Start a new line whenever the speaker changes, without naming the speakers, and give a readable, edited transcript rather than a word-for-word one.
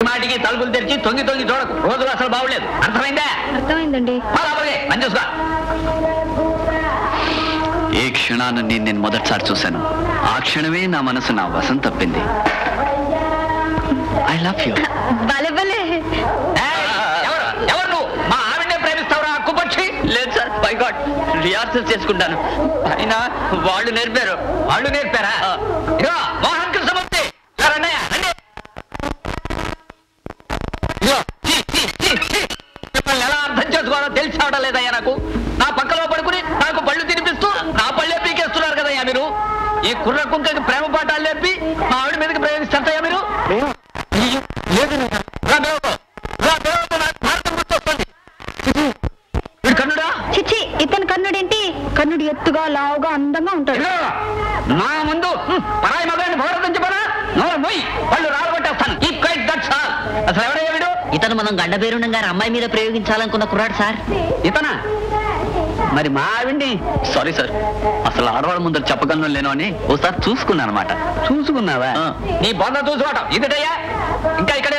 మాటికి తలుపులు తెరిచి తొంగి తొంగి చూడకు. రోజులు అసలు బాగులేదు. అర్థమైందా?
అర్థమైందండి.
పని చూసుకో.
ఏ క్షణాన్ని నేను మొదటిసారి చూశాను ఆ క్షణమే నా మనసు నా వశం తప్పింది. I love you.
ఎవరు నువ్వు? మా ఆవిడనే ప్రేమిస్తావురా కుపక్షి?
లేదు సార్, బై గాడ్ రిహార్సల్ చేసుకుంటాను. అయినా వాళ్ళు నేర్పారు.
వాళ్ళు నేర్పారా? ఇదిగో మోహన్ కృష్ణమూర్తి మిమ్మల్ని ఎలా అర్థం చేసుకోవాలో తెలిసి అవడం లేదయ్యా నాకు. నా పక్కలో పడుకుని నాకు పళ్ళు తినిపిస్తూ నా పళ్ళే పీకేస్తున్నారు కదయ్యా మీరు. ఈ కుర్ర కుంకకి ప్రేమ పాఠాలు నేర్పి మా ఆవిడ మీదకి ప్రయోగిస్తారయ్యా మీరు. కన్నుడా?
చిచ్చి, ఇతను కన్నుడేంటి? కన్నుడు ఎత్తుగా లావుగా అందంగా ఉంటాడు.
నా ముందు పరాయి మగాన్ని భౌరవించబడా నోరు మొయ్యి పళ్ళు రాలగొట్టేస్తాను. అసలు ఎవడయ్యా వీడు?
ఇతను మనం గండబేరుణం గారి అమ్మాయి మీద ప్రయోగించాలనుకున్న కుర్రాడు సార్.
ఇతనా? మరి మా ఆవిడ్ని?
సారీ సార్, అసలు ఆడవాళ్ళ ముందర చెప్పగలను లేను అని ఓసారి చూసుకున్నాను అనమాట.
చూసుకున్నావా? నీ బొంద చూసుకోవటం ఇదిటయ్యా. ఇంకా ఇక్కడే